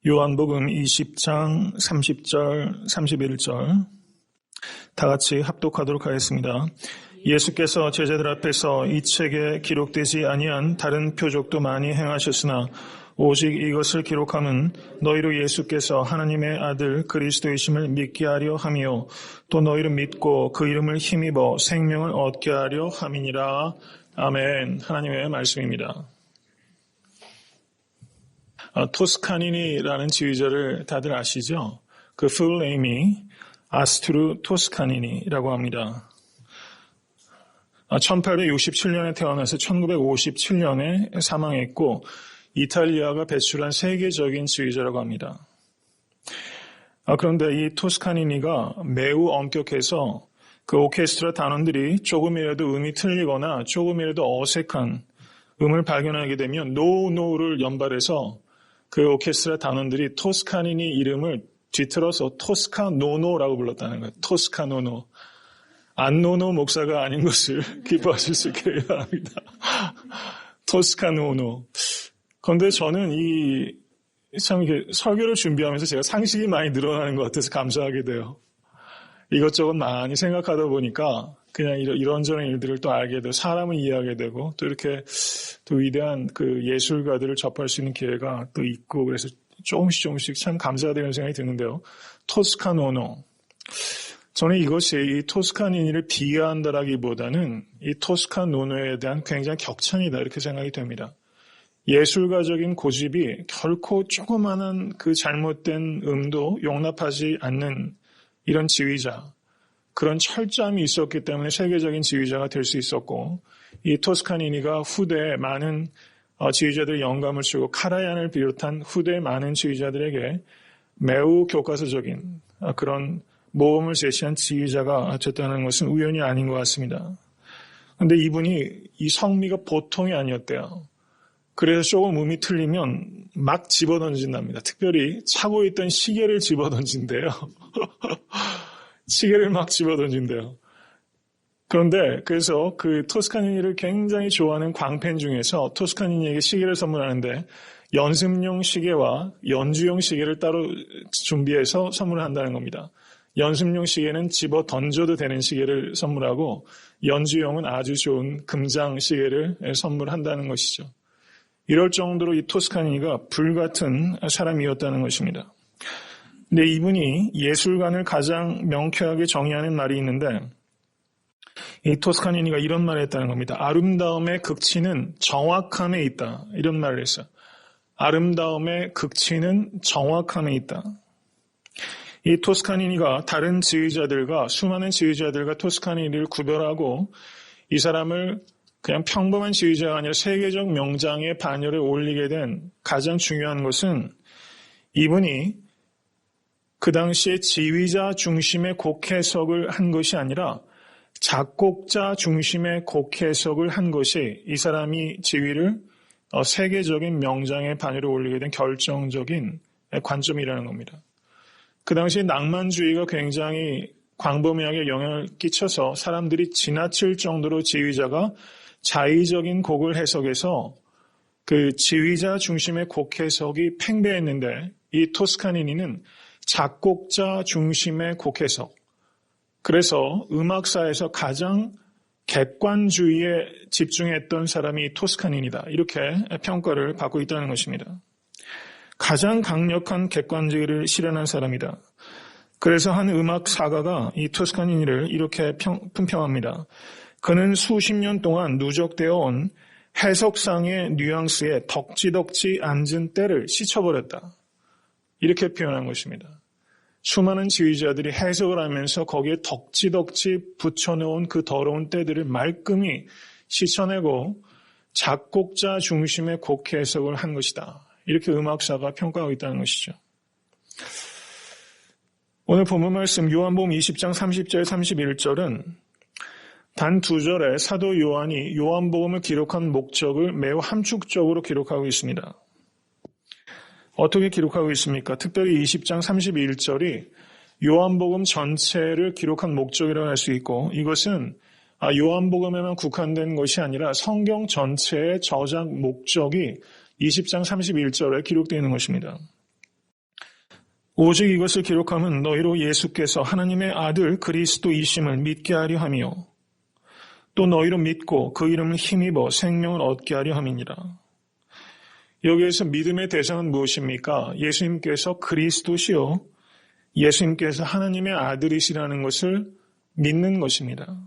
요한복음 20장 30절, 31절 다 같이 합독하도록 하겠습니다. 예수께서 제자들 앞에서 이 책에 기록되지 아니한 다른 표적도 많이 행하셨으나 오직 이것을 기록함은 너희로 예수께서 하나님의 아들 그리스도이심을 믿게 하려 함이요 또 너희를 믿고 그 이름을 힘입어 생명을 얻게 하려 함이니라. 아멘. 하나님의 말씀입니다. 토스카니니라는 지휘자를 다들 아시죠? 그 풀 네임이 아스투르 토스카니니라고 합니다. 1867년에 태어나서 1957년에 사망했고 이탈리아가 배출한 세계적인 지휘자라고 합니다. 그런데 이 토스카니니가 매우 엄격해서 그 오케스트라 단원들이 조금이라도 음이 틀리거나 조금이라도 어색한 음을 발견하게 되면 노를 연발해서 그 오케스트라 단원들이 토스카니니 이름을 뒤틀어서 토스카노노라고 불렀다는 거예요. 토스카노노. 안노노 목사가 아닌 것을 기뻐하실 수 있기를 바랍니다. 토스카노노. 그런데 저는 참 이렇게 설교를 준비하면서 제가 상식이 많이 늘어나는 것 같아서 감사하게 돼요. 이것저것 많이 생각하다 보니까 그냥 이런저런 일들을 또 알게 되고 사람을 이해하게 되고 또 이렇게 또 위대한 그 예술가들을 접할 수 있는 기회가 또 있고 그래서 조금씩 참 감사되는 생각이 드는데요. 토스카노노. 저는 이것이 이 토스카니니를 비하한다라기보다는 이 토스카노노에 대한 굉장히 격찬이다 이렇게 생각이 됩니다. 예술가적인 고집이 결코 조그마한 그 잘못된 음도 용납하지 않는 이런 지휘자, 그런 철저함이 있었기 때문에 세계적인 지휘자가 될 수 있었고 이 토스카니니가 후대에 많은 지휘자들의 영감을 주고 카라얀을 비롯한 후대의 많은 지휘자들에게 매우 교과서적인 그런 모범을 제시한 지휘자가 됐다는 것은 우연이 아닌 것 같습니다. 그런데 이분이 이 성미가 보통이 아니었대요. 그래서 조금 음이 틀리면 막 집어던진답니다. 특별히 차고 있던 시계를 집어던진대요. 시계를 막 집어던진대요. 그런데 그래서 그 토스카니니를 굉장히 좋아하는 광팬 중에서 토스카니니에게 시계를 선물하는데 연습용 시계와 연주용 시계를 따로 준비해서 선물을 한다는 겁니다. 연습용 시계는 집어 던져도 되는 시계를 선물하고 연주용은 아주 좋은 금장 시계를 선물한다는 것이죠. 이럴 정도로 이 토스카니니가 불같은 사람이었다는 것입니다. 근데 이분이 예술관을 가장 명쾌하게 정의하는 말이 있는데 이 토스카니니가 이런 말을 했다는 겁니다. 아름다움의 극치는 정확함에 있다. 이런 말을 했어요. 아름다움의 극치는 정확함에 있다. 이 토스카니니가 다른 지휘자들과 수많은 지휘자들과 토스카니니를 구별하고 이 사람을 그냥 평범한 지휘자가 아니라 세계적 명장의 반열에 올리게 된 가장 중요한 것은 이분이 그 당시에 지휘자 중심의 곡 해석을 한 것이 아니라 작곡자 중심의 곡 해석을 한 것이 이 사람이 지휘를 세계적인 명장의 반열에 올리게 된 결정적인 관점이라는 겁니다. 그 당시에 낭만주의가 굉장히 광범위하게 영향을 끼쳐서 사람들이 지나칠 정도로 지휘자가 자의적인 곡을 해석해서 그 지휘자 중심의 곡 해석이 팽배했는데 이 토스카니니는 작곡자 중심의 곡 해석. 그래서 음악사에서 가장 객관주의에 집중했던 사람이 토스카니니다. 이렇게 평가를 받고 있다는 것입니다. 가장 강력한 객관주의를 실현한 사람이다. 그래서 한 음악사가가 이 토스카니니를 이렇게 품평합니다. 그는 수십 년 동안 누적되어 온 해석상의 뉘앙스에 덕지덕지 앉은 때를 씻어버렸다. 이렇게 표현한 것입니다. 수많은 지휘자들이 해석을 하면서 거기에 덕지덕지 붙여놓은 그 더러운 때들을 말끔히 씻어내고 작곡자 중심의 곡 해석을 한 것이다. 이렇게 음악사가 평가하고 있다는 것이죠. 오늘 본문 말씀 요한복음 20장 30절 31절은 단 두 절에 사도 요한이 요한복음을 기록한 목적을 매우 함축적으로 기록하고 있습니다. 어떻게 기록하고 있습니까? 특별히 20장 31절이 요한복음 전체를 기록한 목적이라고 할 수 있고 이것은 요한복음에만 국한된 것이 아니라 성경 전체의 저작 목적이 20장 31절에 기록되어 있는 것입니다. 오직 이것을 기록함은 너희로 예수께서 하나님의 아들 그리스도이심을 믿게 하려 함이요 또 너희로 믿고 그 이름을 힘입어 생명을 얻게 하려 함이니라. 여기에서 믿음의 대상은 무엇입니까? 예수님께서 그리스도시요 예수님께서 하나님의 아들이시라는 것을 믿는 것입니다.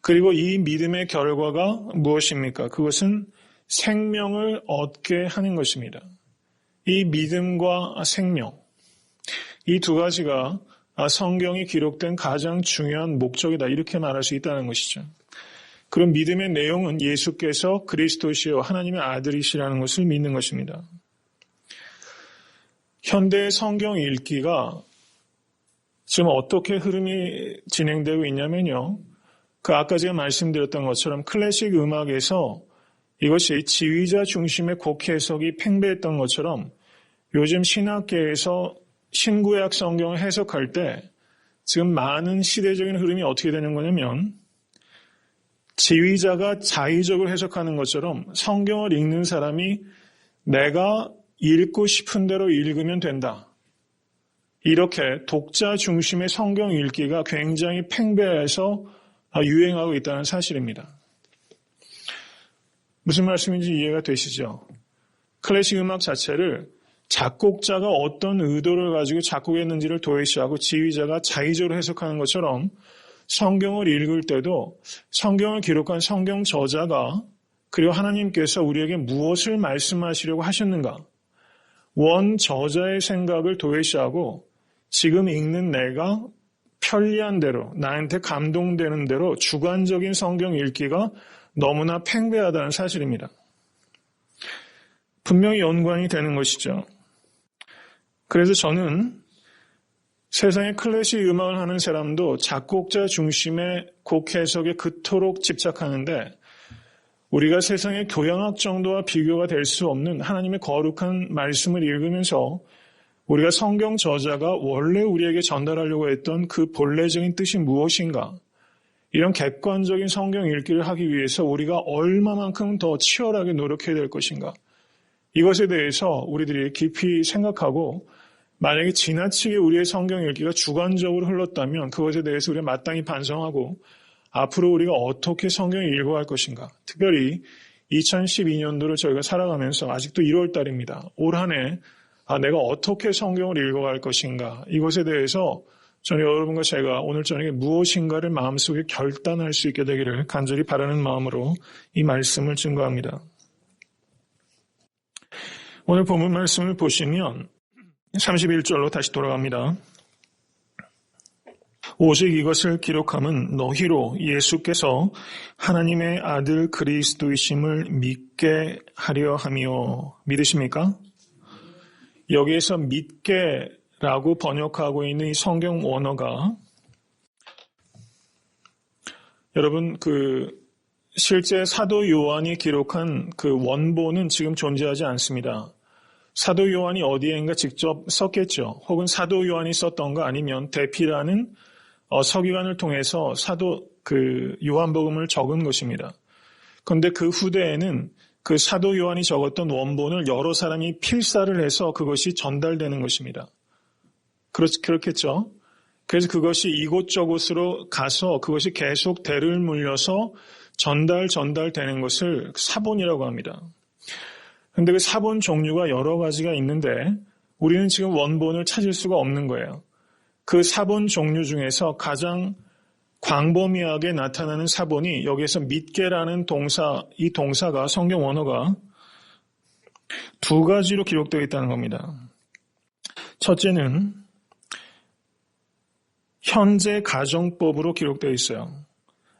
그리고 이 믿음의 결과가 무엇입니까? 그것은 생명을 얻게 하는 것입니다. 이 믿음과 생명, 이 두 가지가 성경이 기록된 가장 중요한 목적이다, 이렇게 말할 수 있다는 것이죠. 그런 믿음의 내용은 예수께서 그리스도시요 하나님의 아들이시라는 것을 믿는 것입니다. 현대의 성경 읽기가 지금 어떻게 흐름이 진행되고 있냐면요, 그 아까 제가 말씀드렸던 것처럼 클래식 음악에서 이것이 지휘자 중심의 곡 해석이 팽배했던 것처럼 요즘 신학계에서 신구약 성경을 해석할 때 지금 많은 시대적인 흐름이 어떻게 되는 거냐면 지휘자가 자의적으로 해석하는 것처럼 성경을 읽는 사람이 내가 읽고 싶은 대로 읽으면 된다. 이렇게 독자 중심의 성경 읽기가 굉장히 팽배해서 유행하고 있다는 사실입니다. 무슨 말씀인지 이해가 되시죠? 클래식 음악 자체를 작곡자가 어떤 의도를 가지고 작곡했는지를 도외시하고 지휘자가 자의적으로 해석하는 것처럼 성경을 읽을 때도 성경을 기록한 성경 저자가 그리고 하나님께서 우리에게 무엇을 말씀하시려고 하셨는가, 원 저자의 생각을 도외시하고 지금 읽는 내가 편리한 대로, 나한테 감동되는 대로 주관적인 성경 읽기가 너무나 팽배하다는 사실입니다. 분명히 연관이 되는 것이죠. 그래서 저는 세상의 클래식 음악을 하는 사람도 작곡자 중심의 곡 해석에 그토록 집착하는데 우리가 세상의 교양학 정도와 비교가 될 수 없는 하나님의 거룩한 말씀을 읽으면서 우리가 성경 저자가 원래 우리에게 전달하려고 했던 그 본래적인 뜻이 무엇인가, 이런 객관적인 성경 읽기를 하기 위해서 우리가 얼마만큼 더 치열하게 노력해야 될 것인가, 이것에 대해서 우리들이 깊이 생각하고 만약에 지나치게 우리의 성경 읽기가 주관적으로 흘렀다면 그것에 대해서 우리가 마땅히 반성하고 앞으로 우리가 어떻게 성경을 읽어갈 것인가, 특별히 2012년도를 저희가 살아가면서 아직도 1월 달입니다. 올 한 해 내가 어떻게 성경을 읽어갈 것인가, 이것에 대해서 저는 여러분과 제가 오늘 저녁에 무엇인가를 마음속에 결단할 수 있게 되기를 간절히 바라는 마음으로 이 말씀을 증거합니다. 오늘 본문 말씀을 보시면 31절로 다시 돌아갑니다. 오직 이것을 기록함은 너희로 예수께서 하나님의 아들 그리스도이심을 믿게 하려 함이요. 믿으십니까? 여기에서 믿게라고 번역하고 있는 이 성경 원어가 여러분 실제 사도 요한이 기록한 그 원본은 지금 존재하지 않습니다. 사도 요한이 어디엔가 직접 썼겠죠. 혹은 사도 요한이 썼던가 아니면 대피라는 서기관을 통해서 사도 요한복음을 적은 것입니다. 그런데 그 후대에는 그 사도 요한이 적었던 원본을 여러 사람이 필사를 해서 그것이 전달되는 것입니다. 그렇겠죠. 그래서 그것이 이곳저곳으로 가서 그것이 계속 대를 물려서 전달되는 것을 사본이라고 합니다. 그런데 그 사본 종류가 여러 가지가 있는데 우리는 지금 원본을 찾을 수가 없는 거예요. 그 사본 종류 중에서 가장 광범위하게 나타나는 사본이 여기에서 믿게라는 동사, 이 동사가 성경 원어가 두 가지로 기록되어 있다는 겁니다. 첫째는 현재 가정법으로 기록되어 있어요.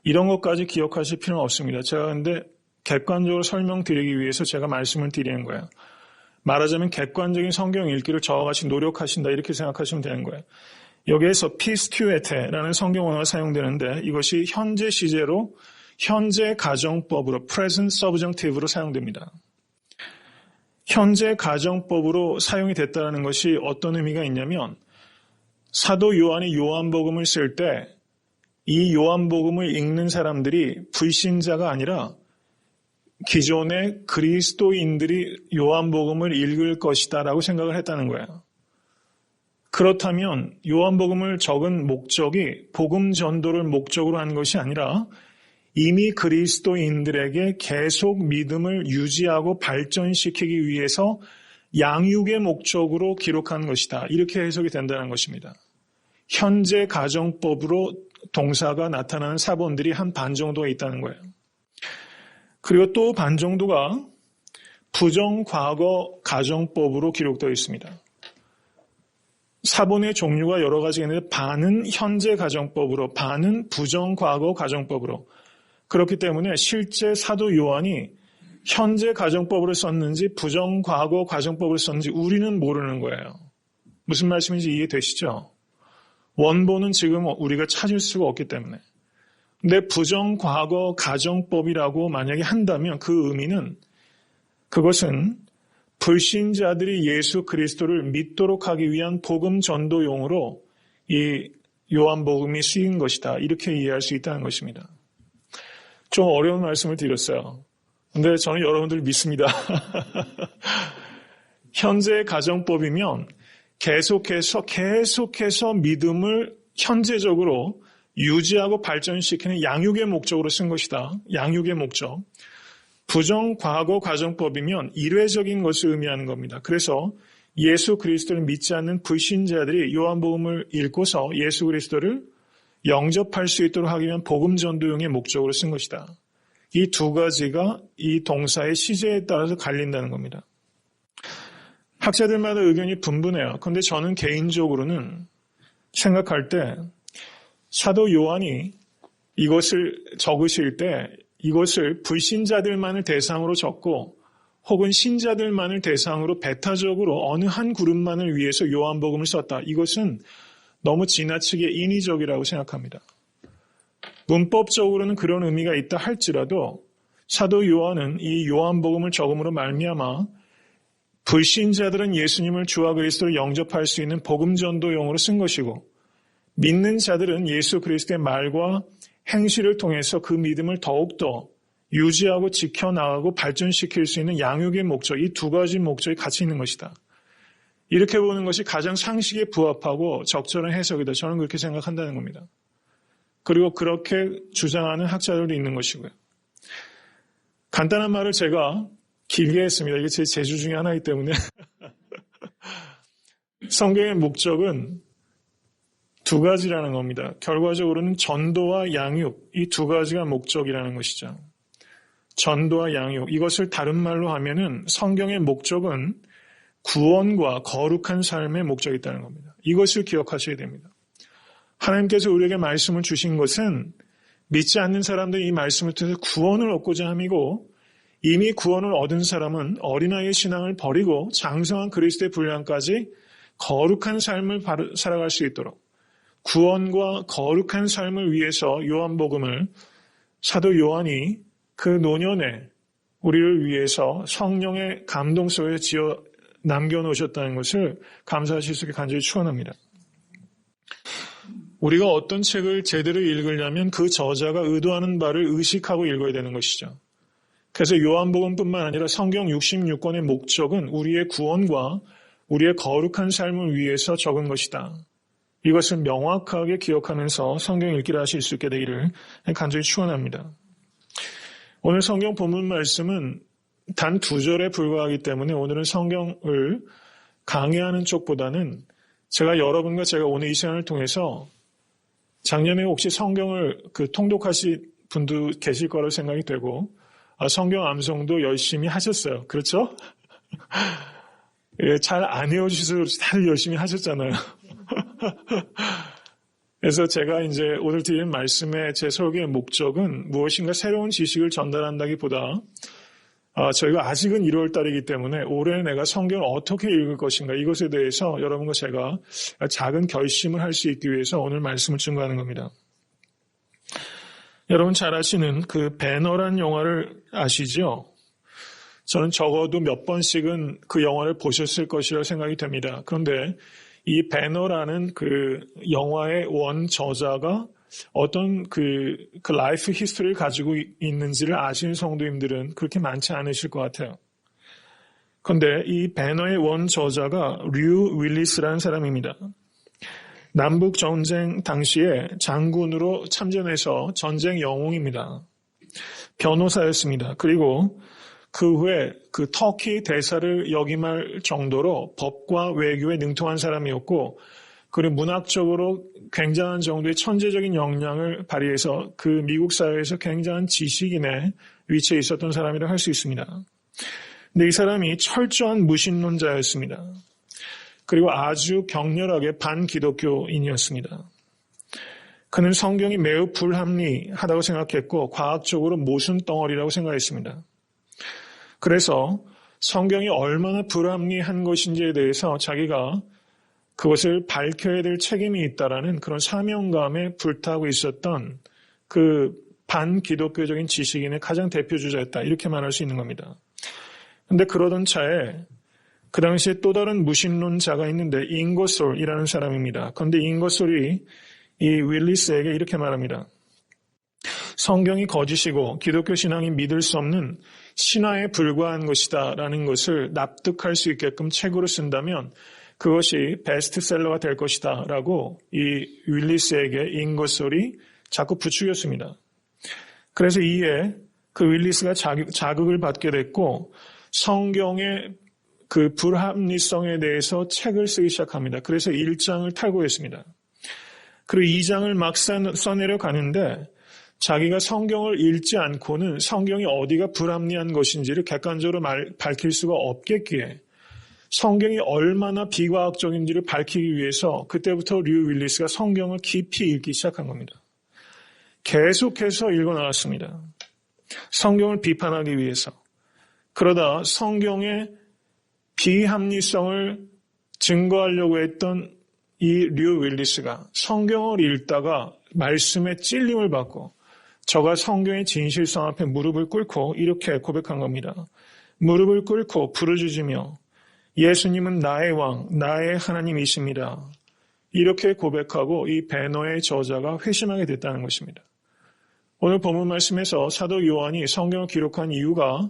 이런 것까지 기억하실 필요는 없습니다. 제가 근데 객관적으로 설명드리기 위해서 제가 말씀을 드리는 거예요. 말하자면 객관적인 성경 읽기를 저와 같이 노력하신다, 이렇게 생각하시면 되는 거예요. 여기에서 피스튜에테라는 성경 원어가 사용되는데 이것이 현재 시제로 현재 가정법으로 present subjunctive로 사용됩니다. 현재 가정법으로 사용이 됐다는 것이 어떤 의미가 있냐면 사도 요한이 요한복음을 쓸 때 이 요한복음을 읽는 사람들이 불신자가 아니라 기존의 그리스도인들이 요한복음을 읽을 것이다라고 생각을 했다는 거예요. 그렇다면 요한복음을 적은 목적이 복음 전도를 목적으로 한 것이 아니라 이미 그리스도인들에게 계속 믿음을 유지하고 발전시키기 위해서 양육의 목적으로 기록한 것이다. 이렇게 해석이 된다는 것입니다. 현재 가정법으로 동사가 나타나는 사본들이 한 반 정도가 있다는 거예요. 그리고 또 반 정도가 부정과거 가정법으로 기록되어 있습니다. 사본의 종류가 여러 가지가 있는데 반은 현재 가정법으로, 반은 부정과거 가정법으로. 그렇기 때문에 실제 사도 요한이 현재 가정법으로 썼는지 부정과거 가정법으로 썼는지 우리는 모르는 거예요. 무슨 말씀인지 이해되시죠? 원본은 지금 우리가 찾을 수가 없기 때문에. 근데 부정과거 가정법이라고 만약에 한다면 그 의미는 그것은 불신자들이 예수 그리스도를 믿도록 하기 위한 복음 전도용으로 이 요한복음이 쓰인 것이다. 이렇게 이해할 수 있다는 것입니다. 좀 어려운 말씀을 드렸어요. 근데 저는 여러분들 믿습니다. 현재 가정법이면 계속해서 믿음을 현재적으로 유지하고 발전시키는 양육의 목적으로 쓴 것이다. 양육의 목적. 부정과거 가정법이면 일회적인 것을 의미하는 겁니다. 그래서 예수 그리스도를 믿지 않는 불신자들이 요한복음을 읽고서 예수 그리스도를 영접할 수 있도록 하기 위한 복음 전도용의 목적으로 쓴 것이다. 이 두 가지가 이 동사의 시제에 따라서 갈린다는 겁니다. 학자들마다 의견이 분분해요. 그런데 저는 개인적으로는 생각할 때 사도 요한이 이것을 적으실 때 이것을 불신자들만을 대상으로 적고 혹은 신자들만을 대상으로 배타적으로 어느 한 그룹만을 위해서 요한복음을 썼다. 이것은 너무 지나치게 인위적이라고 생각합니다. 문법적으로는 그런 의미가 있다 할지라도 사도 요한은 이 요한복음을 적음으로 말미암아 불신자들은 예수님을 주와 그리스도를 영접할 수 있는 복음 전도용으로 쓴 것이고 믿는 자들은 예수 그리스도의 말과 행실을 통해서 그 믿음을 더욱더 유지하고 지켜나가고 발전시킬 수 있는 양육의 목적, 이 두 가지 목적이 같이 있는 것이다. 이렇게 보는 것이 가장 상식에 부합하고 적절한 해석이다. 저는 그렇게 생각한다는 겁니다. 그리고 그렇게 주장하는 학자들도 있는 것이고요. 간단한 말을 제가 길게 했습니다. 이게 제 재주 중에 하나이기 때문에 성경의 목적은 두 가지라는 겁니다. 결과적으로는 전도와 양육, 이 두 가지가 목적이라는 것이죠. 전도와 양육, 이것을 다른 말로 하면은 성경의 목적은 구원과 거룩한 삶의 목적이 있다는 겁니다. 이것을 기억하셔야 됩니다. 하나님께서 우리에게 말씀을 주신 것은 믿지 않는 사람들이 이 말씀을 통해서 구원을 얻고자 함이고 이미 구원을 얻은 사람은 어린아이의 신앙을 버리고 장성한 그리스도의 분량까지 거룩한 삶을 살아갈 수 있도록 구원과 거룩한 삶을 위해서 요한복음을 사도 요한이 그 노년에 우리를 위해서 성령의 감동 속에 지어 남겨놓으셨다는 것을 감사하실 수 있게 간절히 축원합니다. 우리가 어떤 책을 제대로 읽으려면 그 저자가 의도하는 바를 의식하고 읽어야 되는 것이죠. 그래서 요한복음뿐만 아니라 성경 66권의 목적은 우리의 구원과 우리의 거룩한 삶을 위해서 적은 것이다. 이것을 명확하게 기억하면서 성경 읽기를 하실 수 있게 되기를 간절히 축원합니다. 오늘 성경 본문 말씀은 단 2절에 불과하기 때문에 오늘은 성경을 강의하는 쪽보다는 여러분과 제가 오늘 이 시간을 통해서 작년에 혹시 성경을 통독하신 분도 계실 거라고 생각이 되고 성경 암송도 열심히 하셨어요. 그렇죠? 예, 잘 안 헤어지셔서 다들 열심히 하셨잖아요. 그래서 제가 이제 오늘 드리는 말씀의 제 설교의 목적은 무엇인가 새로운 지식을 전달한다기보다 저희가 아직은 1월 달이기 때문에 올해 내가 성경을 어떻게 읽을 것인가 이것에 대해서 여러분과 제가 작은 결심을 할 수 있기 위해서 오늘 말씀을 증거하는 겁니다. 여러분 잘 아시는 그 배너란 영화를 아시죠? 저는 적어도 몇 번씩은 그 영화를 보셨을 것이라고 생각이 됩니다. 그런데 이 배너라는 그 영화의 원 저자가 어떤 그 라이프 히스토리를 가지고 있는지를 아시는 성도님들은 그렇게 많지 않으실 것 같아요. 그런데 이 배너의 원 저자가 류 윌리스라는 사람입니다. 남북전쟁 당시에 장군으로 참전해서 전쟁 영웅입니다. 변호사였습니다. 그리고 그 후에 그 터키 대사를 역임할 정도로 법과 외교에 능통한 사람이었고, 그리고 문학적으로 굉장한 정도의 천재적인 역량을 발휘해서 그 미국 사회에서 굉장한 지식인의 위치에 있었던 사람이라 할 수 있습니다. 근데 이 사람이 철저한 무신론자였습니다. 그리고 아주 격렬하게 반기독교인이었습니다. 그는 성경이 매우 불합리하다고 생각했고 과학적으로 모순 덩어리라고 생각했습니다. 그래서 성경이 얼마나 불합리한 것인지에 대해서 자기가 그것을 밝혀야 될 책임이 있다라는 그런 사명감에 불타고 있었던 그 반기독교적인 지식인의 가장 대표주자였다. 이렇게 말할 수 있는 겁니다. 그런데 그러던 차에 그 당시에 또 다른 무신론자가 있는데 잉거솔이라는 사람입니다. 그런데 잉거솔이 이 윌리스에게 이렇게 말합니다. 성경이 거짓이고 기독교 신앙이 믿을 수 없는 신화에 불과한 것이다 라는 것을 납득할 수 있게끔 책으로 쓴다면 그것이 베스트셀러가 될 것이다 라고 이 윌리스에게 잉거솔이 자꾸 부추겼습니다. 그래서 이에 그 윌리스가 자극을 받게 됐고 성경의 그 불합리성에 대해서 책을 쓰기 시작합니다. 그래서 1장을 탈고했습니다. 그리고 2장을 막 써내려 가는데 자기가 성경을 읽지 않고는 성경이 어디가 불합리한 것인지를 객관적으로 밝힐 수가 없겠기에 성경이 얼마나 비과학적인지를 밝히기 위해서 그때부터 류 윌리스가 성경을 깊이 읽기 시작한 겁니다. 계속해서 읽어나갔습니다. 성경을 비판하기 위해서. 그러다 성경의 비합리성을 증거하려고 했던 이 류 윌리스가 성경을 읽다가 말씀에 찔림을 받고 저가 성경의 진실성 앞에 무릎을 꿇고 이렇게 고백한 겁니다. 무릎을 꿇고 부르짖으며 예수님은 나의 왕, 나의 하나님이십니다. 이렇게 고백하고 이 배너의 저자가 회심하게 됐다는 것입니다. 오늘 본문 말씀에서 사도 요한이 성경을 기록한 이유가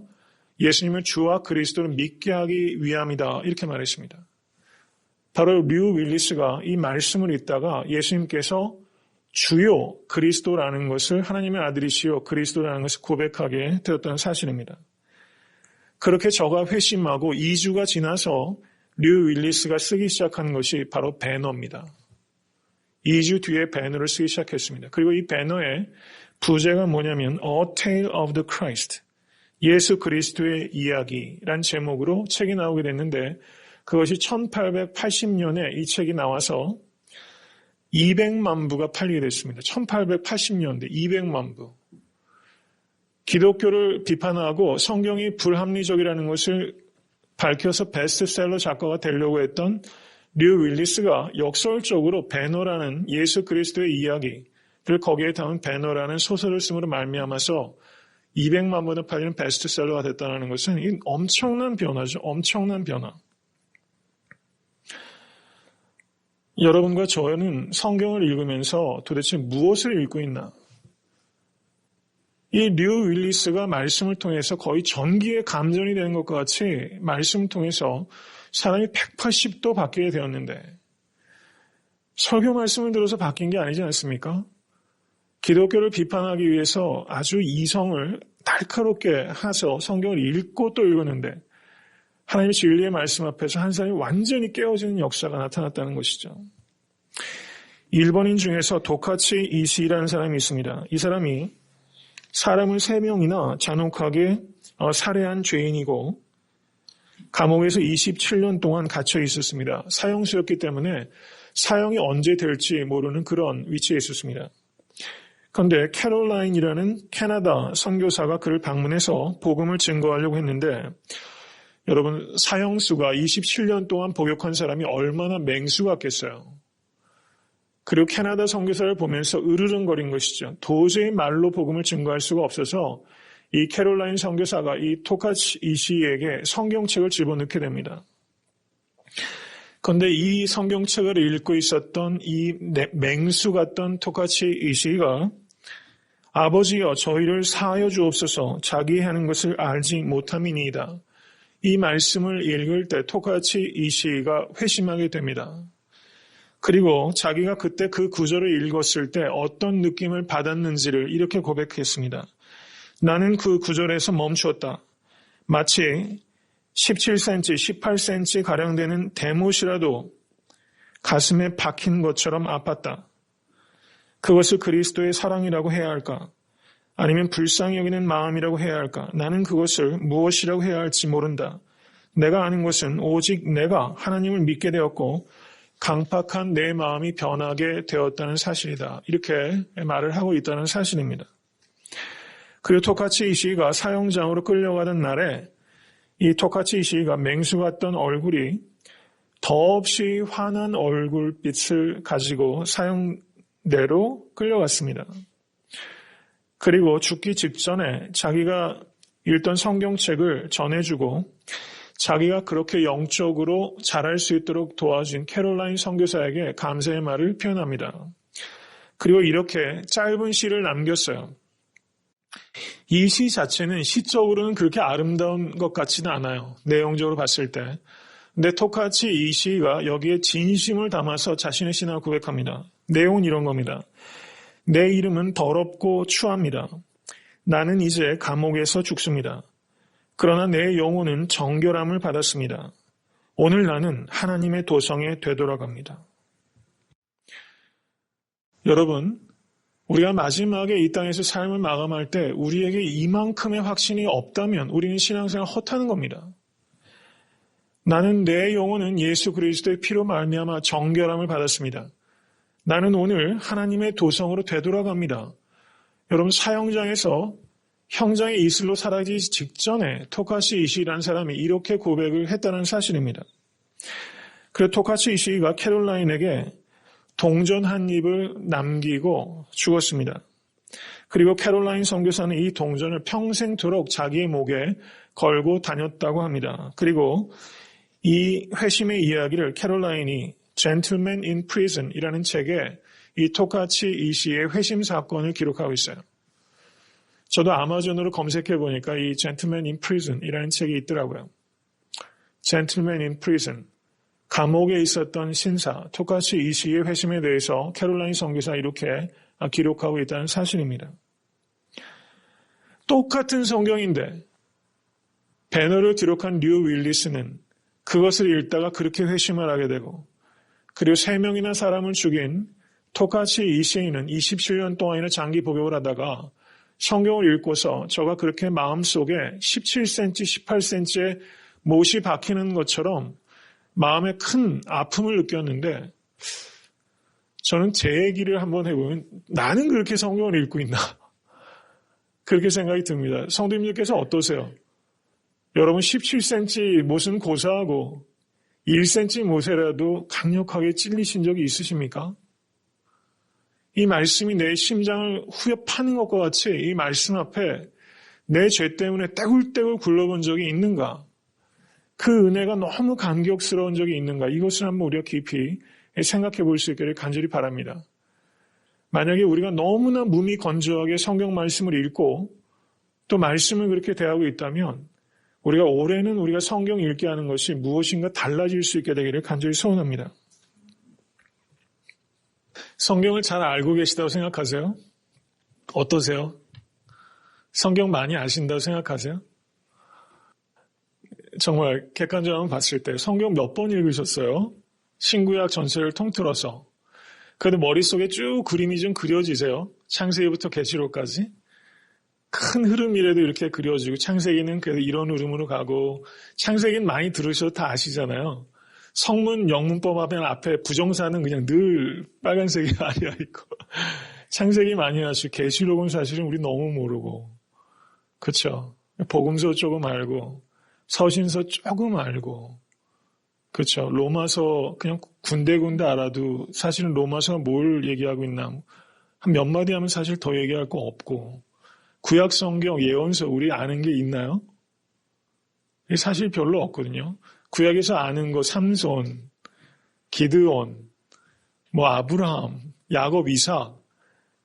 예수님을 주와 그리스도를 믿게 하기 위함이다. 이렇게 말했습니다. 바로 류 윌리스가 이 말씀을 읽다가 예수님께서 주요 그리스도라는 것을 하나님의 아들이시요 그리스도라는 것을 고백하게 되었다는 사실입니다. 그렇게 저가 회심하고 2주가 지나서 류 윌리스가 쓰기 시작한 것이 바로 배너입니다. 2주 뒤에 배너를 쓰기 시작했습니다. 그리고 이 배너의 부제가 뭐냐면 A Tale of the Christ, 예수 그리스도의 이야기란 제목으로 책이 나오게 됐는데 그것이 1880년에 이 책이 나와서 200만 부가 팔리게 됐습니다. 1880년대 200만 부. 기독교를 비판하고 성경이 불합리적이라는 것을 밝혀서 베스트셀러 작가가 되려고 했던 류 윌리스가 역설적으로 배너라는 예수 그리스도의 이야기를 거기에 담은 배너라는 소설을 쓰므로 말미암아서 200만 부나 팔리는 베스트셀러가 됐다는 것은 엄청난 변화죠. 엄청난 변화. 여러분과 저는 성경을 읽으면서 도대체 무엇을 읽고 있나? 이 류 윌리스가 말씀을 통해서 거의 전기에 감전이 되는 것과 같이 말씀을 통해서 사람이 180도 바뀌게 되었는데 설교 말씀을 들어서 바뀐 게 아니지 않습니까? 기독교를 비판하기 위해서 아주 이성을 날카롭게 해서 성경을 읽고 또 읽었는데 하나님의 진리의 말씀 앞에서 한 사람이 완전히 깨어지는 역사가 나타났다는 것이죠. 일본인 중에서 도카치 이시라는 사람이 있습니다. 이 사람이 사람을 3명이나 잔혹하게 살해한 죄인이고 감옥에서 27년 동안 갇혀 있었습니다. 사형수였기 때문에 사형이 언제 될지 모르는 그런 위치에 있었습니다. 그런데 캐롤라인이라는 캐나다 선교사가 그를 방문해서 복음을 증거하려고 했는데 여러분 사형수가 27년 동안 복역한 사람이 얼마나 맹수 같겠어요. 그리고 캐나다 선교사를 보면서 으르렁거린 것이죠. 도저히 말로 복음을 증거할 수가 없어서 이 캐롤라인 선교사가 이 토카치 이시에게 성경책을 집어넣게 됩니다. 그런데 이 성경책을 읽고 있었던 이 맹수 같던 토카치 이시가 아버지여 저희를 사하여 주옵소서 자기 하는 것을 알지 못함이니이다. 이 말씀을 읽을 때 토카치 이시가 회심하게 됩니다. 그리고 자기가 그때 그 구절을 읽었을 때 어떤 느낌을 받았는지를 이렇게 고백했습니다. 나는 그 구절에서 멈추었다. 마치 17cm, 18cm 가량 되는 대못이라도 가슴에 박힌 것처럼 아팠다. 그것을 그리스도의 사랑이라고 해야 할까? 아니면 불쌍히 여기는 마음이라고 해야 할까? 나는 그것을 무엇이라고 해야 할지 모른다. 내가 아는 것은 오직 내가 하나님을 믿게 되었고 강팍한 내 마음이 변하게 되었다는 사실이다. 이렇게 말을 하고 있다는 사실입니다. 그리고 토카치 이시이가 사형장으로 끌려가던 날에 이 토카치 이시이가 맹수 같던 얼굴이 더없이 환한 얼굴빛을 가지고 사형대로 끌려갔습니다. 그리고 죽기 직전에 자기가 읽던 성경책을 전해주고 자기가 그렇게 영적으로 자랄 수 있도록 도와준 캐롤라인 선교사에게 감사의 말을 표현합니다. 그리고 이렇게 짧은 시를 남겼어요. 이 시 자체는 시적으로는 그렇게 아름다운 것 같지는 않아요. 내용적으로 봤을 때. 근데 토카치 이 시가 여기에 진심을 담아서 자신의 신앙을 고백합니다. 내용은 이런 겁니다. 내 이름은 더럽고 추합니다. 나는 이제 감옥에서 죽습니다. 그러나 내 영혼은 정결함을 받았습니다. 오늘 나는 하나님의 도성에 되돌아갑니다. 여러분, 우리가 마지막에 이 땅에서 삶을 마감할 때 우리에게 이만큼의 확신이 없다면 우리는 신앙생활 헛하는 겁니다. 나는 내 영혼은 예수 그리스도의 피로 말미암아 정결함을 받았습니다. 나는 오늘 하나님의 도성으로 되돌아갑니다. 여러분, 사형장에서 형장의 이슬로 사라지기 직전에 토카치 이시라는 사람이 이렇게 고백을 했다는 사실입니다. 그래서 토카치 이시가 캐롤라인에게 동전 한 입을 남기고 죽었습니다. 그리고 캐롤라인 선교사는 이 동전을 평생토록 자기의 목에 걸고 다녔다고 합니다. 그리고 이 회심의 이야기를 캐롤라인이 Gentleman in Prison 이라는 책에 이 토카치 이시의 회심 사건을 기록하고 있어요. 저도 아마존으로 검색해 보니까 이 Gentleman in Prison 이라는 책이 있더라고요. Gentleman in Prison. 감옥에 있었던 신사, 토카치 이시의 회심에 대해서 캐롤라인 선교사 이렇게 기록하고 있다는 사실입니다. 똑같은 성경인데 배너를 기록한 류 윌리스는 그것을 읽다가 그렇게 회심을 하게 되고 그리고 3명이나 사람을 죽인 토카치 이시인은 27년 동안이나 장기 복역을 하다가 성경을 읽고서 저가 그렇게 마음속에 17cm, 18cm의 못이 박히는 것처럼 마음에 큰 아픔을 느꼈는데 저는 제 얘기를 한번 해보면 나는 그렇게 성경을 읽고 있나? 그렇게 생각이 듭니다. 성도님들께서 어떠세요? 여러분 17cm 못은 고사하고 1cm 못에라도 강력하게 찔리신 적이 있으십니까? 이 말씀이 내 심장을 후벼 파는 것과 같이 이 말씀 앞에 내 죄 때문에 떼굴떼굴 굴러본 적이 있는가? 그 은혜가 너무 감격스러운 적이 있는가? 이것을 한번 우리가 깊이 생각해 볼 수 있기를 간절히 바랍니다. 만약에 우리가 너무나 몸이 건조하게 성경 말씀을 읽고 또 말씀을 그렇게 대하고 있다면 우리가 올해는 우리가 성경 읽게 하는 것이 무엇인가 달라질 수 있게 되기를 간절히 소원합니다. 성경을 잘 알고 계시다고 생각하세요? 어떠세요? 성경 많이 아신다고 생각하세요? 정말 객관적으로 봤을 때 성경 몇 번 읽으셨어요? 신구약 전체를 통틀어서. 그래도 머릿속에 쭉 그림이 좀 그려지세요? 창세기부터 계시록까지? 큰 흐름이라도 이렇게 그려지고 창세기는 그래도 이런 흐름으로 가고 창세기는 많이 들으셔도 다 아시잖아요. 성문, 영문법 앞에 부정사는 그냥 늘 빨간색이 아리아 있고 창세기 많이 하시고 계시록은 사실은 우리 너무 모르고 그렇죠. 복음서 조금 알고 서신서 조금 알고 그렇죠. 로마서 그냥 군데군데 알아도 사실은 로마서가 뭘 얘기하고 있나 한 몇 마디 하면 사실 더 얘기할 거 없고 구약 성경 예언서 우리 아는 게 있나요? 사실 별로 없거든요. 구약에서 아는 거 삼손, 기드온, 아브라함, 야곱, 이삭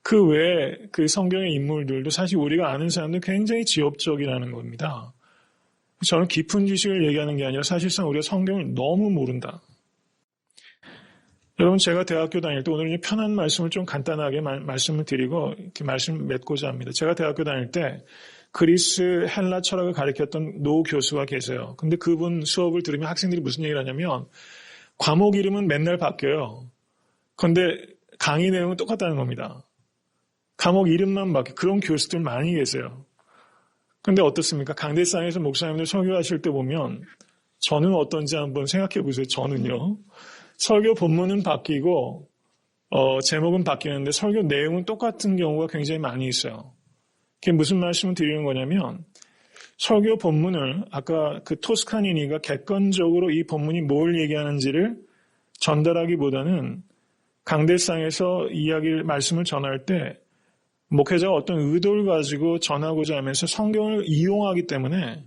그 외에 그 성경의 인물들도 사실 우리가 아는 사람들 굉장히 지엽적이라는 겁니다. 저는 깊은 지식을 얘기하는 게 아니라 사실상 우리가 성경을 너무 모른다. 여러분, 제가 대학교 다닐 때 오늘 편한 말씀을 좀 간단하게 말씀을 드리고 이렇게 말씀 맺고자 합니다. 제가 대학교 다닐 때 그리스 헬라 철학을 가르쳤던 노 교수가 계세요. 근데 그분 수업을 들으면 학생들이 무슨 얘기를 하냐면 과목 이름은 맨날 바뀌어요. 근데 강의 내용은 똑같다는 겁니다. 과목 이름만 바뀌어. 그런 교수들 많이 계세요. 근데 어떻습니까? 강대상에서 목사님들 설교하실 때 보면 저는 어떤지 한번 생각해 보세요. 저는요. 설교 본문은 바뀌고 제목은 바뀌는데 설교 내용은 똑같은 경우가 굉장히 많이 있어요. 그게 무슨 말씀을 드리는 거냐면 설교 본문을 아까 그 토스카니니가 객관적으로 이 본문이 뭘 얘기하는지를 전달하기보다는 강대상에서 말씀을 전할 때 목회자가 어떤 의도를 가지고 전하고자 하면서 성경을 이용하기 때문에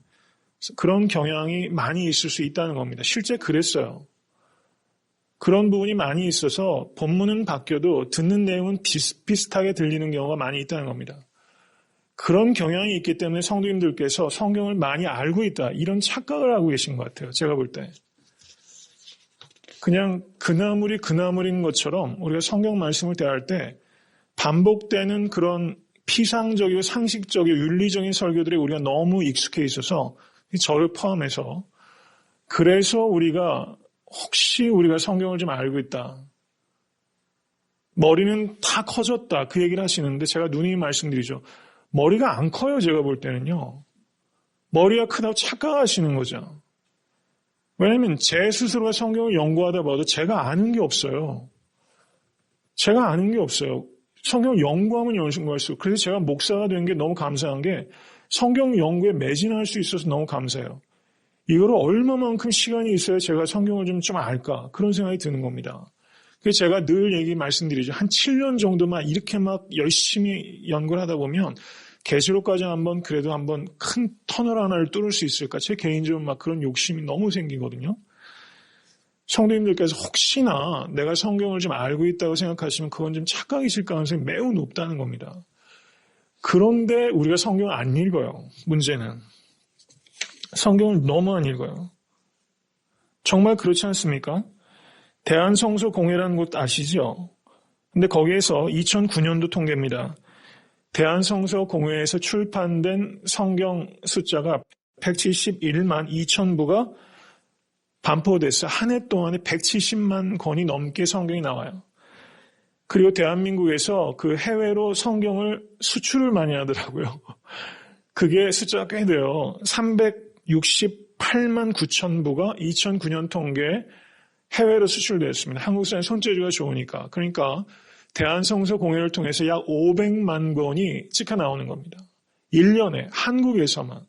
그런 경향이 많이 있을 수 있다는 겁니다. 실제 그랬어요. 그런 부분이 많이 있어서 본문은 바뀌어도 듣는 내용은 비슷비슷하게 들리는 경우가 많이 있다는 겁니다. 그런 경향이 있기 때문에 성도님들께서 성경을 많이 알고 있다. 이런 착각을 하고 계신 것 같아요. 제가 볼 때. 그냥 그나물인 것처럼 우리가 성경 말씀을 대할 때 반복되는 그런 피상적이고 상식적이고 윤리적인 설교들에 우리가 너무 익숙해 있어서 저를 포함해서 그래서 혹시 우리가 성경을 좀 알고 있다. 머리는 다 커졌다. 그 얘기를 하시는데 제가 누누이 말씀드리죠. 머리가 안 커요. 제가 볼 때는요. 머리가 크다고 착각하시는 거죠. 왜냐하면 제 스스로가 성경을 연구하다 봐도 제가 아는 게 없어요. 제가 아는 게 없어요. 성경 연구하면 연구할수록. 그래서 제가 목사가 된 게 너무 감사한 게 성경 연구에 매진할 수 있어서 너무 감사해요. 이거를 얼마만큼 시간이 있어야 제가 성경을 좀 알까? 그런 생각이 드는 겁니다. 그래서 제가 늘 말씀드리죠. 한 7년 정도만 이렇게 막 열심히 연구를 하다 보면 계시록까지 그래도 한번 큰 터널 하나를 뚫을 수 있을까? 제 개인적으로 막 그런 욕심이 너무 생기거든요. 성도님들께서 혹시나 내가 성경을 좀 알고 있다고 생각하시면 그건 좀 착각이실 가능성이 매우 높다는 겁니다. 그런데 우리가 성경을 안 읽어요. 문제는. 성경을 너무 안 읽어요. 정말 그렇지 않습니까? 대한성서공회라는 곳 아시죠? 근데 거기에서 2009년도 통계입니다. 대한성서공회에서 출판된 성경 숫자가 171만 2천 부가 반포됐어요. 한 해 동안에 170만 권이 넘게 성경이 나와요. 그리고 대한민국에서 그 해외로 성경을 수출을 많이 하더라고요. 그게 숫자가 꽤 돼요. 368만 9천 부가 2009년 통계에 해외로 수출되었습니다. 한국 사람의 손재주가 좋으니까. 그러니까 대한성서공회를 통해서 약 500만 권이 찍혀 나오는 겁니다. 1년에 한국에서만.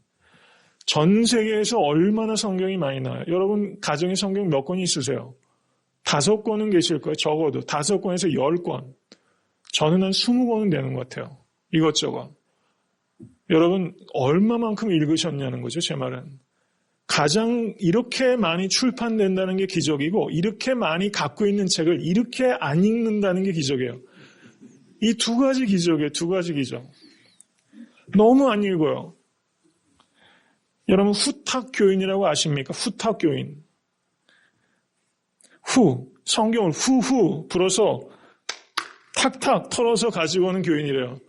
전 세계에서 얼마나 성경이 많이 나와요. 여러분 가정에 성경 몇 권이 있으세요? 5권은 계실 거예요. 적어도 5권에서 10권. 저는 한 20권은 되는 것 같아요. 이것저것. 여러분 얼마만큼 읽으셨냐는 거죠. 제 말은. 가장 이렇게 많이 출판된다는 게 기적이고 이렇게 많이 갖고 있는 책을 이렇게 안 읽는다는 게 기적이에요. 이 두 가지 기적이에요. 두 가지 기적. 너무 안 읽어요. 여러분 후탁교인이라고 아십니까? 후탁교인. 성경을 후후 불어서 탁탁 털어서 가지고 오는 교인이래요.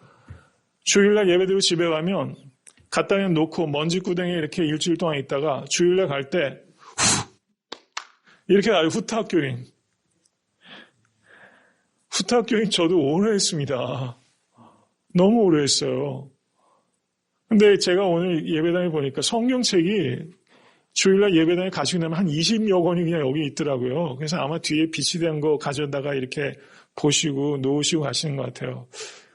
주일날 예배드리고 집에 가면 갖다 그냥 놓고 먼지구덩이에 이렇게 일주일 동안 있다가 주일날 갈 때 이렇게 아주 후탁교인. 후탁교인 저도 오래 했습니다. 너무 오래 했어요. 근데 제가 오늘 예배당에 보니까 성경책이 주일날 예배당에 가시고 나면 한 20여 권이 그냥 여기 있더라고요. 그래서 아마 뒤에 빛이 된 거 가져다가 이렇게 보시고 놓으시고 가시는 것 같아요.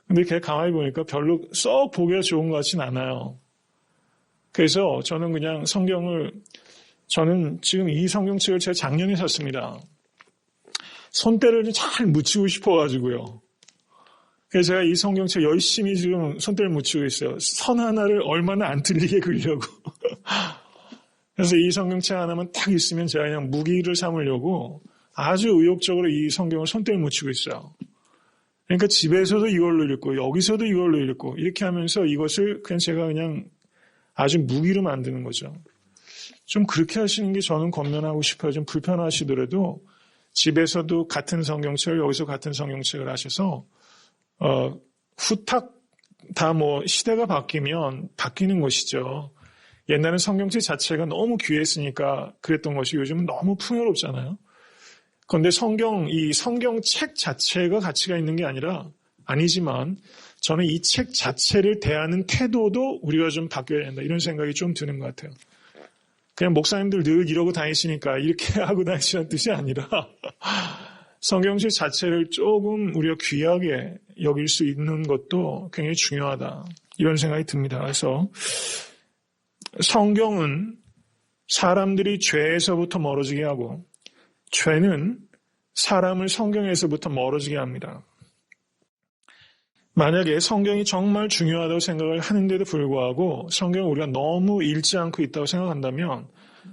근데 걔 가만히 보니까 별로 썩 보기가 좋은 것 같진 않아요. 그래서 저는 그냥 저는 지금 이 성경책을 제가 작년에 샀습니다. 손때를 잘 묻히고 싶어가지고요. 그래서 제가 이 성경책 열심히 지금 손때를 묻히고 있어요. 선 하나를 얼마나 안 틀리게 그리려고. 그래서 이 성경책 하나만 딱 있으면 제가 그냥 무기를 삼으려고 아주 의욕적으로 이 성경을 손때를 묻히고 있어요. 그러니까 집에서도 이걸로 읽고 여기서도 이걸로 읽고 이렇게 하면서 이것을 제가 그냥 아주 무기로 만드는 거죠. 좀 그렇게 하시는 게 저는 권면하고 싶어요. 좀 불편하시더라도 집에서도 같은 성경책을 여기서 같은 성경책을 하셔서 후딱 다 시대가 바뀌면 바뀌는 것이죠. 옛날엔 성경책 자체가 너무 귀했으니까 그랬던 것이 요즘은 너무 풍요롭잖아요. 그런데 이 성경책 자체가 가치가 있는 게 아니지만 저는 이 책 자체를 대하는 태도도 우리가 좀 바뀌어야 한다. 이런 생각이 좀 드는 것 같아요. 그냥 목사님들 늘 이러고 다니시니까 이렇게 하고 다니시는 뜻이 아니라 성경책 자체를 조금 우리가 귀하게 여길 수 있는 것도 굉장히 중요하다. 이런 생각이 듭니다. 그래서 성경은 사람들이 죄에서부터 멀어지게 하고 죄는 사람을 성경에서부터 멀어지게 합니다. 만약에 성경이 정말 중요하다고 생각을 하는데도 불구하고 성경을 우리가 너무 읽지 않고 있다고 생각한다면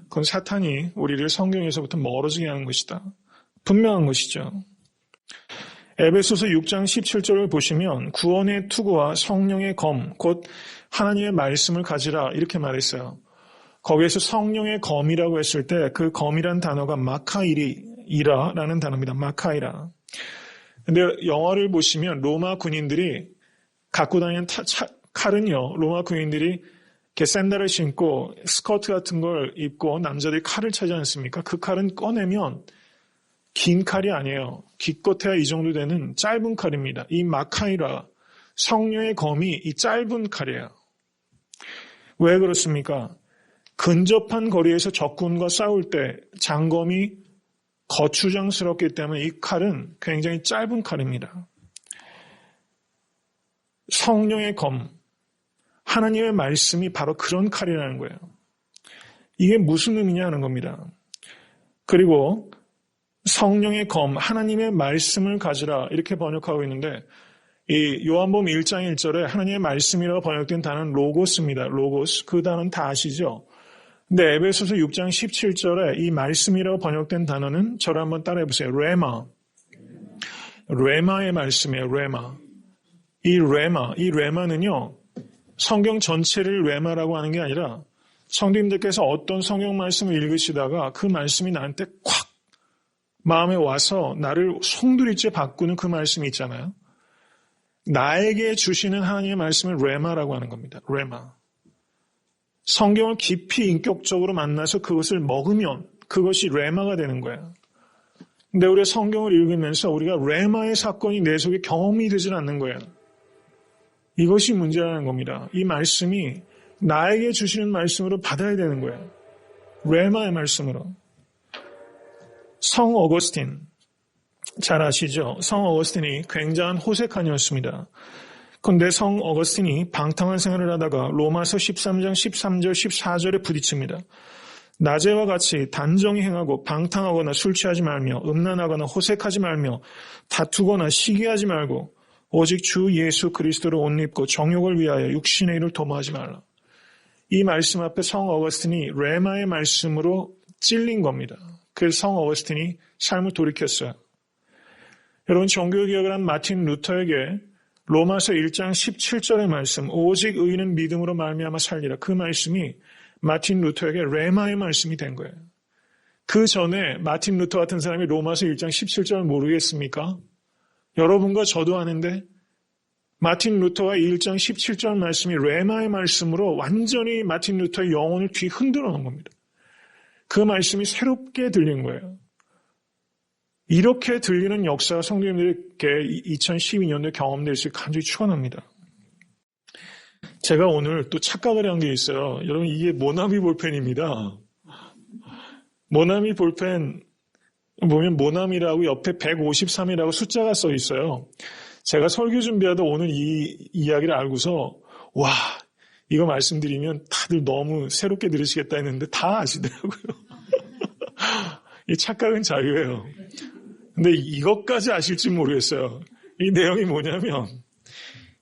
그건 사탄이 우리를 성경에서부터 멀어지게 하는 것이다. 분명한 것이죠. 에베소서 6장 17절을 보시면 구원의 투구와 성령의 검, 곧 하나님의 말씀을 가지라 이렇게 말했어요. 거기에서 성령의 검이라고 했을 때 그 검이란 단어가 마카이라는 단어입니다. 마카이라. 근데 영화를 보시면 로마 군인들이 갖고 다니는 칼은요. 로마 군인들이 이렇게 샌들을 신고 스커트 같은 걸 입고 남자들이 칼을 차지 않습니까? 그 칼은 꺼내면 긴 칼이 아니에요. 기껏해야 이 정도 되는 짧은 칼입니다. 이 마카이라, 성령의 검이 이 짧은 칼이에요. 왜 그렇습니까? 근접한 거리에서 적군과 싸울 때 장검이 거추장스럽기 때문에 이 칼은 굉장히 짧은 칼입니다. 성령의 검, 하나님의 말씀이 바로 그런 칼이라는 거예요. 이게 무슨 의미냐 하는 겁니다. 그리고 성령의 검, 하나님의 말씀을 가지라 이렇게 번역하고 있는데 이 요한복음 1장 1절에 하나님의 말씀이라고 번역된 단어는 로고스입니다. 로고스. 그 단어는 다 아시죠? 근데 에베소서 6장 17절에 이 말씀이라고 번역된 단어는 저를 한번 따라해 보세요. 레마. 레마의 말씀이에요. 레마. 이 레마는요. 성경 전체를 레마라고 하는 게 아니라 성도님들께서 어떤 성경 말씀을 읽으시다가 그 말씀이 나한테 콱 마음에 와서 나를 송두리째 바꾸는 그 말씀이 있잖아요. 나에게 주시는 하나님의 말씀을 레마라고 하는 겁니다. 레마. 성경을 깊이 인격적으로 만나서 그것을 먹으면 그것이 레마가 되는 거예요. 근데 우리가 성경을 읽으면서 우리가 레마의 사건이 내 속에 경험이 되질 않는 거예요. 이것이 문제라는 겁니다. 이 말씀이 나에게 주시는 말씀으로 받아야 되는 거예요. 레마의 말씀으로. 성 어거스틴 잘 아시죠? 성 어거스틴이 굉장한 호색한이었습니다. 그런데 성 어거스틴이 방탕한 생활을 하다가 로마서 13장 13절 14절에 부딪힙니다. 낮에와 같이 단정히 행하고 방탕하거나 술 취하지 말며 음란하거나 호색하지 말며 다투거나 시기하지 말고 오직 주 예수 그리스도를 옷 입고 정욕을 위하여 육신의 일을 도모하지 말라. 이 말씀 앞에 성 어거스틴이 레마의 말씀으로 찔린 겁니다. 그래서 성 어거스틴이 삶을 돌이켰어요. 여러분 종교개혁을 한 마틴 루터에게 로마서 1장 17절의 말씀 오직 의인은 믿음으로 말미암아 살리라. 그 말씀이 마틴 루터에게 레마의 말씀이 된 거예요. 그 전에 마틴 루터 같은 사람이 로마서 1장 17절을 모르겠습니까? 여러분과 저도 아는데 마틴 루터와 1장 17절 말씀이 레마의 말씀으로 완전히 마틴 루터의 영혼을 뒤흔들어 놓은 겁니다. 그 말씀이 새롭게 들린 거예요. 이렇게 들리는 역사가 성도님들에게 2012년도에 경험될 수 있게 간절히 축원합니다. 제가 오늘 또 착각을 한 게 있어요. 여러분 이게 모나미 볼펜입니다. 모나미 볼펜 보면 모나미라고 옆에 153이라고 숫자가 써 있어요. 제가 설교 준비하다 오늘 이 이야기를 알고서 와 이거 말씀드리면 다들 너무 새롭게 들으시겠다 했는데 다 아시더라고요. 이 착각은 자유예요. 근데 이것까지 아실지 모르겠어요. 이 내용이 뭐냐면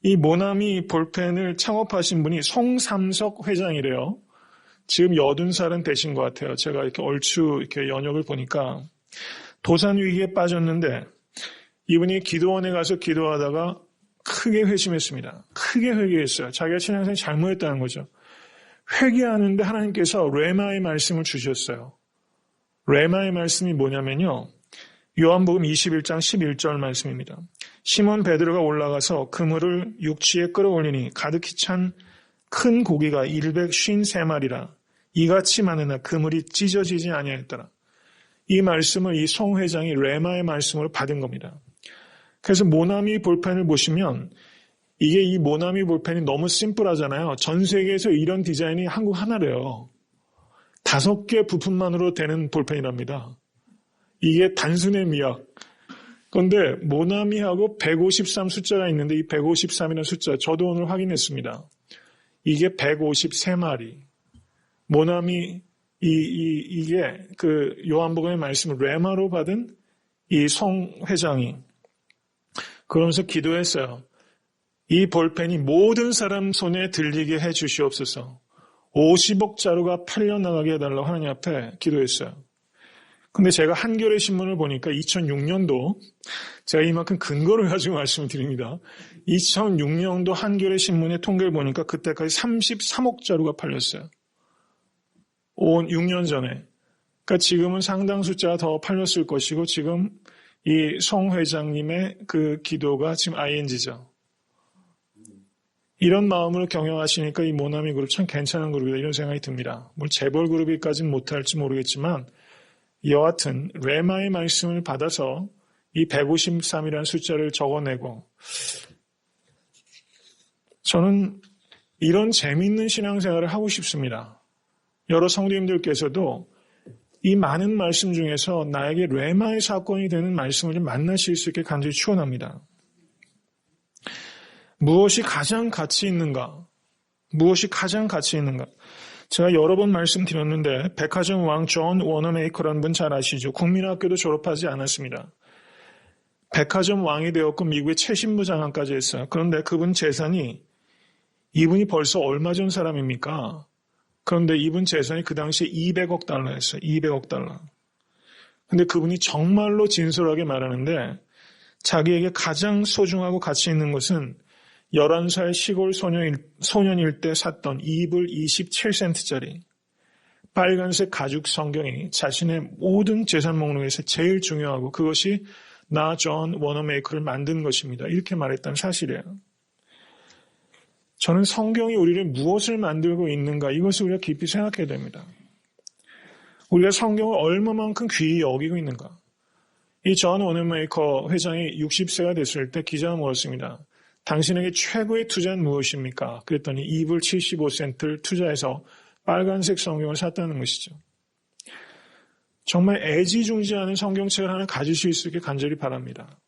이 모나미 볼펜을 창업하신 분이 송삼석 회장이래요. 지금 80살은 되신 것 같아요. 제가 이렇게 얼추 이렇게 연역을 보니까 도산 위기에 빠졌는데 이분이 기도원에 가서 기도하다가 크게 회심했습니다. 크게 회개했어요. 자기가 신앙생활 잘못했다는 거죠. 회개하는데 하나님께서 레마의 말씀을 주셨어요. 레마의 말씀이 뭐냐면요. 요한복음 21장 11절 말씀입니다. 시몬 베드로가 올라가서 그물을 육지에 끌어올리니 가득히 찬 큰 고기가 153마리라 이같이 많으나 그물이 찢어지지 아니하였더라. 이 말씀을 이 송 회장이 레마의 말씀으로 받은 겁니다. 그래서 모나미 볼펜을 보시면 이게 이 모나미 볼펜이 너무 심플하잖아요. 전 세계에서 이런 디자인이 한국 하나래요. 5개 부품만으로 되는 볼펜이랍니다. 이게 단순의 미학. 그런데 모나미하고 153 숫자가 있는데 이 153이라는 숫자 저도 오늘 확인했습니다. 이게 153마리. 모나미 이게 그 요한복음의 말씀을 레마로 받은 이 송 회장이 그러면서 기도했어요. 이 볼펜이 모든 사람 손에 들리게 해 주시옵소서. 50억 자루가 팔려나가게 해달라고 하나님 앞에 기도했어요. 근데 제가 한겨레 신문을 보니까 2006년도 제가 이만큼 근거를 가지고 말씀을 드립니다. 2006년도 한겨레 신문의 통계를 보니까 그때까지 33억 자루가 팔렸어요. 6년 전에. 그러니까 지금은 상당 숫자가 더 팔렸을 것이고 지금 이 송 회장님의 그 기도가 지금 ING죠. 이런 마음으로 경영하시니까 이 모나미 그룹 참 괜찮은 그룹이다 이런 생각이 듭니다. 물론 재벌 그룹이까지는 못할지 모르겠지만 여하튼 레마의 말씀을 받아서 이 153이라는 숫자를 적어내고 저는 이런 재미있는 신앙생활을 하고 싶습니다. 여러 성도님들께서도 이 많은 말씀 중에서 나에게 레마의 사건이 되는 말씀을 좀 만나실 수 있게 간절히 축원합니다. 무엇이 가장 가치 있는가? 무엇이 가장 가치 있는가? 제가 여러 번 말씀드렸는데 백화점 왕 존 워너메이커라는 분 잘 아시죠? 국민학교도 졸업하지 않았습니다. 백화점 왕이 되었고 미국의 최신부 장관까지 했어요. 그런데 그분 재산이 이분이 벌써 얼마 전 사람입니까? 그런데 이분 재산이 그 당시에 200억 달러였어요. 200억 달러. 근데 그분이 정말로 진솔하게 말하는데 자기에게 가장 소중하고 가치 있는 것은 11살 시골 소년일 때 샀던 이불 27센트짜리 빨간색 가죽 성경이 자신의 모든 재산 목록에서 제일 중요하고 그것이 나 존 워너메이커를 만든 것입니다. 이렇게 말했다는 사실이에요. 저는 성경이 우리를 무엇을 만들고 있는가 이것을 우리가 깊이 생각해야 됩니다. 우리가 성경을 얼마만큼 귀히 여기고 있는가. 이 존 워너메이커 회장이 60세가 됐을 때 기자가 물었습니다. 당신에게 최고의 투자는 무엇입니까? 그랬더니 이불 75센트를 투자해서 빨간색 성경을 샀다는 것이죠. 정말 애지중지하는 성경책을 하나 가지실 수 있게 간절히 바랍니다.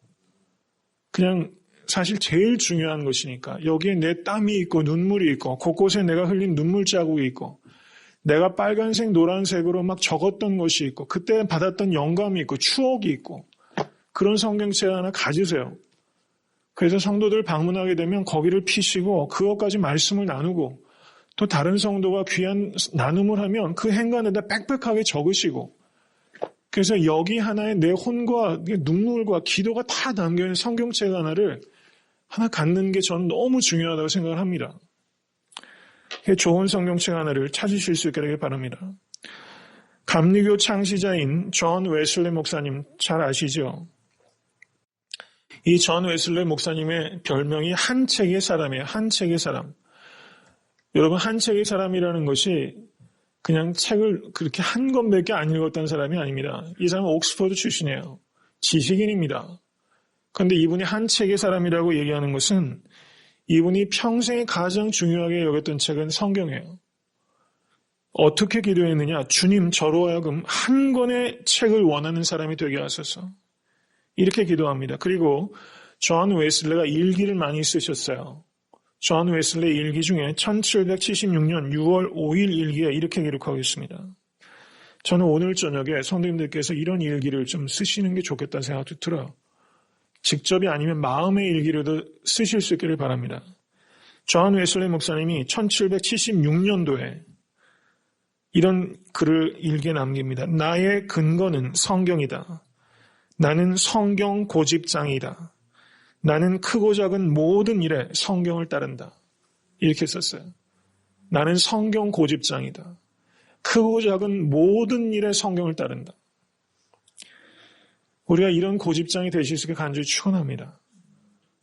그냥 사실 제일 중요한 것이니까 여기에 내 땀이 있고 눈물이 있고 곳곳에 내가 흘린 눈물 자국이 있고 내가 빨간색 노란색으로 막 적었던 것이 있고 그때 받았던 영감이 있고 추억이 있고 그런 성경책 하나 가지세요. 그래서 성도들 방문하게 되면 거기를 피시고 그것까지 말씀을 나누고 또 다른 성도가 귀한 나눔을 하면 그 행간에다 빽빽하게 적으시고 그래서 여기 하나에 내 혼과 눈물과 기도가 다 담겨있는 성경책 하나를 하나 갖는 게 저는 너무 중요하다고 생각을 합니다. 좋은 성경책 하나를 찾으실 수 있게 되길 바랍니다. 감리교 창시자인 존 웨슬리 목사님 잘 아시죠? 이 존 웨슬리 목사님의 별명이 한 책의 사람이에요. 한 책의 사람. 여러분 한 책의 사람이라는 것이 그냥 책을 그렇게 한 권밖에 안 읽었다는 사람이 아닙니다. 이 사람은 옥스퍼드 출신이에요. 지식인입니다. 그런데 이분이 한 책의 사람이라고 얘기하는 것은 이분이 평생에 가장 중요하게 여겼던 책은 성경이에요. 어떻게 기도했느냐? 주님 저로 하여금 한 권의 책을 원하는 사람이 되게 하소서. 이렇게 기도합니다. 그리고 존 웨슬리가 일기를 많이 쓰셨어요. 존 웨슬리 일기 중에 1776년 6월 5일 일기에 이렇게 기록하고 있습니다. 저는 오늘 저녁에 성도님들께서 이런 일기를 좀 쓰시는 게 좋겠다는 생각도 들어요. 직접이 아니면 마음의 일기라도 쓰실 수 있기를 바랍니다. 존 웨슬리 목사님이 1776년도에 이런 글을 일기에 남깁니다. 나의 근거는 성경이다. 나는 성경 고집장이다. 나는 크고 작은 모든 일에 성경을 따른다. 이렇게 썼어요. 나는 성경 고집장이다. 크고 작은 모든 일에 성경을 따른다. 우리가 이런 고집장이 되실 수 있게 간절히 축원합니다.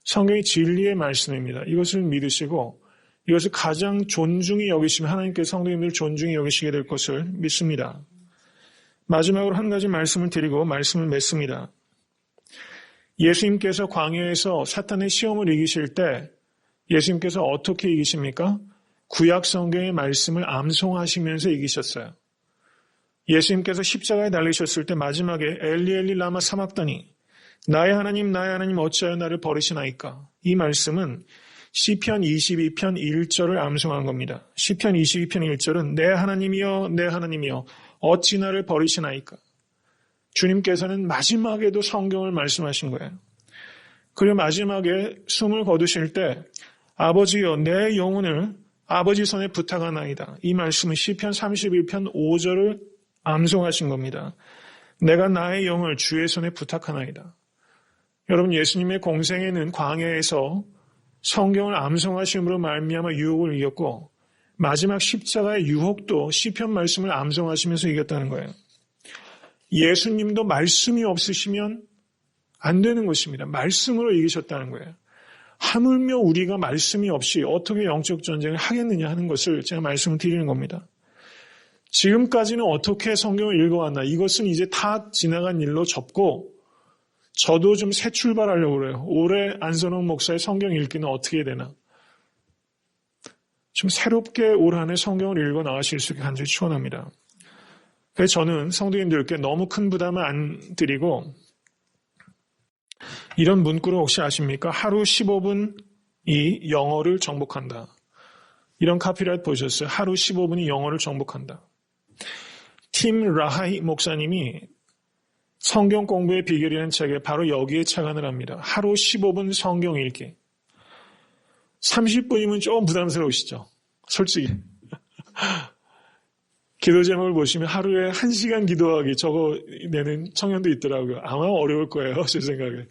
성경이 진리의 말씀입니다. 이것을 믿으시고 이것을 가장 존중히 여기시면 하나님께서 성도님들 존중히 여기시게 될 것을 믿습니다. 마지막으로 한 가지 말씀을 드리고 말씀을 맺습니다. 예수님께서 광야에서 사탄의 시험을 이기실 때 예수님께서 어떻게 이기십니까? 구약 성경의 말씀을 암송하시면서 이기셨어요. 예수님께서 십자가에 달리셨을 때 마지막에 엘리 엘리 라마 사막다니 나의 하나님 어찌하여 나를 버리시나이까? 이 말씀은 시편 22편 1절을 암송한 겁니다. 시편 22편 1절은 내 하나님이여 어찌 나를 버리시나이까? 주님께서는 마지막에도 성경을 말씀하신 거예요. 그리고 마지막에 숨을 거두실 때 아버지여 내 영혼을 아버지 손에 부탁하나이다. 이 말씀은 시편 31편 5절을 암송하신 겁니다. 내가 나의 영을 주의 손에 부탁하나이다. 여러분 예수님의 공생에는 광야에서 성경을 암송하심으로 말미암아 유혹을 이겼고 마지막 십자가의 유혹도 시편 말씀을 암송하시면서 이겼다는 거예요. 예수님도 말씀이 없으시면 안 되는 것입니다. 말씀으로 이기셨다는 거예요. 하물며 우리가 말씀이 없이 어떻게 영적 전쟁을 하겠느냐 하는 것을 제가 말씀을 드리는 겁니다. 지금까지는 어떻게 성경을 읽어왔나 이것은 이제 다 지나간 일로 접고 저도 좀 새 출발하려고 그래요. 올해 안선홍 목사의 성경 읽기는 어떻게 되나. 좀 새롭게 올 한 해 성경을 읽어 나가실 수 있게 간절히 축원합니다. 그래서 저는 성도님들께 너무 큰 부담을 안 드리고 이런 문구를 혹시 아십니까? 하루 15분이 영어를 정복한다. 이런 카피라이트 보셨어요? 하루 15분이 영어를 정복한다. 팀 라하이 목사님이 성경 공부의 비결이라는 책에 바로 여기에 착안을 합니다. 하루 15분 성경 읽기. 30분이면 조금 부담스러우시죠? 솔직히. 기도 제목을 보시면 하루에 1시간 기도하기 적어 내는 청년도 있더라고요. 아마 어려울 거예요. 제 생각에.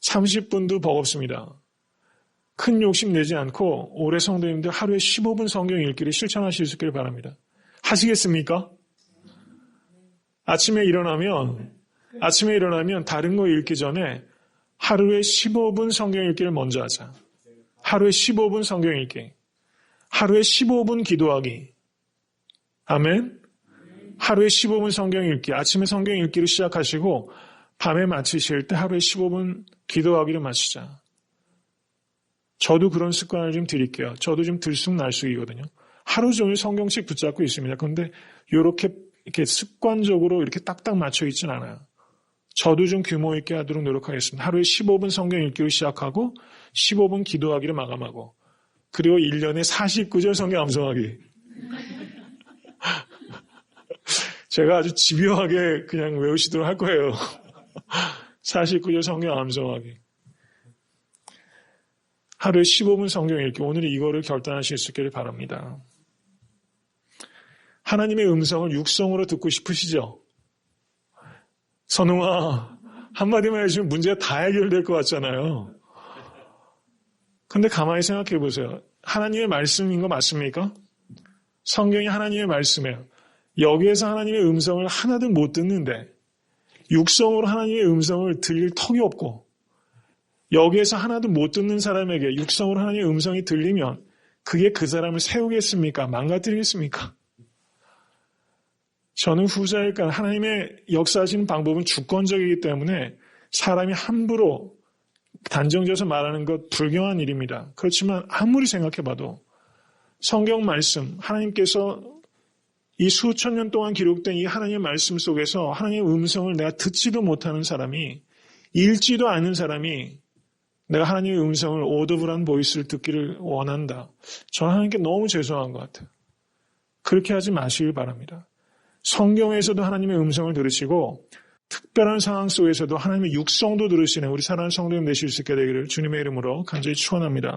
30분도 버겁습니다. 큰 욕심 내지 않고 올해 성도님들 하루에 15분 성경 읽기를 실천하실 수 있기를 바랍니다. 하시겠습니까? 아침에 일어나면 다른 거 읽기 전에 하루에 15분 성경 읽기를 먼저 하자. 하루에 15분 성경 읽기. 하루에 15분 기도하기. 아멘. 하루에 15분 성경 읽기. 아침에 성경 읽기를 시작하시고 밤에 마치실 때 하루에 15분 기도하기를 마치자. 저도 그런 습관을 좀 드릴게요. 저도 좀 들쑥날쑥이거든요. 하루 종일 성경책 붙잡고 있습니다. 그런데 이렇게 습관적으로 이렇게 딱딱 맞춰 있진 않아요. 저도 좀 규모 있게 하도록 노력하겠습니다. 하루에 15분 성경 읽기를 시작하고 15분 기도하기를 마감하고 그리고 1년에 49절 성경 암송하기. 제가 아주 집요하게 그냥 외우시도록 할 거예요. 49절 성경 암송하기. 하루에 15분 성경 읽기. 오늘 이거를 결단하실 수 있기를 바랍니다. 하나님의 음성을 육성으로 듣고 싶으시죠? 선웅아, 한마디만 해주면 문제가 다 해결될 것 같잖아요. 근데 가만히 생각해 보세요. 하나님의 말씀인 거 맞습니까? 성경이 하나님의 말씀이에요. 여기에서 하나님의 음성을 하나도 못 듣는데 육성으로 하나님의 음성을 들릴 턱이 없고 여기에서 하나도 못 듣는 사람에게 육성으로 하나님의 음성이 들리면 그게 그 사람을 세우겠습니까? 망가뜨리겠습니까? 저는 후자일까 하나님의 역사하시는 방법은 주권적이기 때문에 사람이 함부로 단정져서 말하는 것 불경한 일입니다. 그렇지만 아무리 생각해봐도 성경 말씀, 하나님께서 이 수천 년 동안 기록된 이 하나님의 말씀 속에서 하나님의 음성을 내가 듣지도 못하는 사람이, 읽지도 않는 사람이 내가 하나님의 음성을 오더블한 보이스를 듣기를 원한다. 저는 하나님께 너무 죄송한 것 같아요. 그렇게 하지 마시길 바랍니다. 성경에서도 하나님의 음성을 들으시고 특별한 상황 속에서도 하나님의 육성도 들으시는 우리 사랑하는 성도님 되실 수 있게 되기를 주님의 이름으로 간절히 축원합니다.